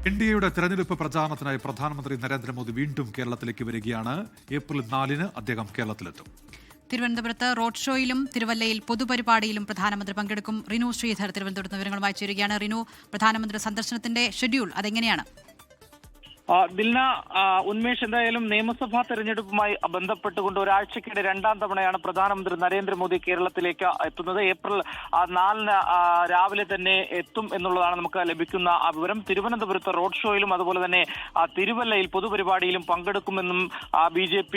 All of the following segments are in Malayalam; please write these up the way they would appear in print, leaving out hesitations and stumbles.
ഇന്ത്യയുടെ തെരഞ്ഞെടുപ്പ് പ്രചാരണത്തിനായി പ്രധാനമന്ത്രി നരേന്ദ്രമോദി വീണ്ടും കേരളത്തിലേക്ക് വരികയാണ്. ഏപ്രിൽ 4-ന് അദ്ദേഹം കേരളത്തിലെത്തും. തിരുവനന്തപുരത്ത് റോഡ് ഷോയിലും തിരുവല്ലയിൽ പൊതുപരിപാടിയിലും പ്രധാനമന്ത്രി പങ്കെടുക്കും. റിനു ശ്രീധർ തിരുവനന്തപുരത്ത് വിവരങ്ങളുമായി ചേരുകയാണ്. റിനു, പ്രധാനമന്ത്രി സന്ദർശനത്തിന്റെ ഷെഡ്യൂൾ അതെങ്ങനെയാണ്? ദിൽന, ഉന്മേഷ്, എന്തായാലും നിയമസഭാ തെരഞ്ഞെടുപ്പുമായി ബന്ധപ്പെട്ടുകൊണ്ട് ഒരാഴ്ചക്കിടെ രണ്ടാം തവണയാണ് പ്രധാനമന്ത്രി നരേന്ദ്രമോദി കേരളത്തിലേക്ക് എത്തുന്നത്. ഏപ്രിൽ 4-ന് രാവിലെ തന്നെ എത്തും എന്നുള്ളതാണ് നമുക്ക് ലഭിക്കുന്ന വിവരം. തിരുവനന്തപുരത്ത് റോഡ് ഷോയിലും അതുപോലെ തന്നെ തിരുവല്ലയിൽ പൊതുപരിപാടിയിലും പങ്കെടുക്കുമെന്നും BJP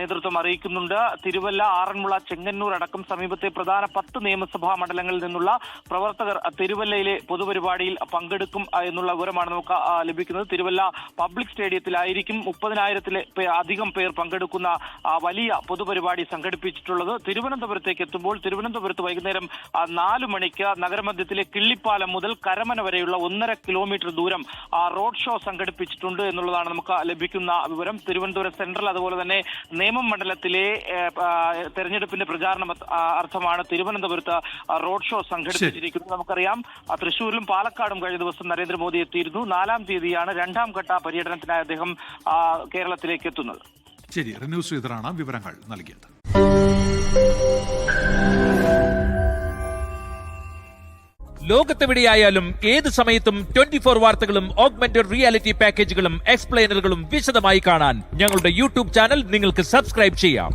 നേതൃത്വം അറിയിക്കുന്നുണ്ട്. തിരുവല്ല, ആറന്മുള, ചെങ്ങന്നൂർ അടക്കം സമീപത്തെ പ്രധാന 10 നിയമസഭാ മണ്ഡലങ്ങളിൽ നിന്നുള്ള പ്രവർത്തകർ തിരുവല്ലയിലെ പൊതുപരിപാടിയിൽ പങ്കെടുക്കും എന്നുള്ള വിവരമാണ് നമുക്ക് ലഭിക്കുന്നത്. തിരുവല്ല പബ്ലിക് സ്റ്റേഡിയത്തിലായിരിക്കും 30,000-ൽ പേർ പങ്കെടുക്കുന്ന വലിയ പൊതുപരിപാടി സംഘടിപ്പിച്ചിട്ടുള്ളത്. തിരുവനന്തപുരത്തേക്ക് എത്തുമ്പോൾ തിരുവനന്തപുരത്ത് വൈകുന്നേരം 4 മണിക്ക് നഗരമധ്യത്തിലെ കിള്ളിപ്പാലം മുതൽ കരമന വരെയുള്ള 1.5 കിലോമീറ്റർ ദൂരം റോഡ് ഷോ സംഘടിപ്പിച്ചിട്ടുണ്ട് എന്നുള്ളതാണ് നമുക്ക് ലഭിക്കുന്ന വിവരം. തിരുവനന്തപുരം സെൻട്രൽ അതുപോലെ തന്നെ നേമം മണ്ഡലത്തിലെ തെരഞ്ഞെടുപ്പിന്റെ പ്രചാരണ അർത്ഥമാണ് തിരുവനന്തപുരത്ത് റോഡ് ഷോ സംഘടിപ്പിച്ചിരിക്കുന്നത്. നമുക്കറിയാം, തൃശ്ശൂരിലും പാലക്കാടും കഴിഞ്ഞ ദിവസം നരേന്ദ്രമോദി എത്തിയിരുന്നു. 4-ാം തീയതിയാണ് രണ്ടാം ഘട്ട പര്യടനത്തിനായി അദ്ദേഹം കേരളത്തിലേക്ക് എത്തുന്നത്. ശരി, റിനു ശ്രീധറാണ് വിവരങ്ങൾ നൽകിയത്. ലോകത്തെവിടെയായാലും ഏത് സമയത്തും 24 വാർത്തകളും ഓഗ്മെന്റഡ് റിയാലിറ്റി പാക്കേജുകളും എക്സ്പ്ലെയിനറുകളും വിശദമായി കാണാൻ ഞങ്ങളുടെ യൂട്യൂബ് ചാനൽ നിങ്ങൾക്ക് സബ്സ്ക്രൈബ് ചെയ്യാം.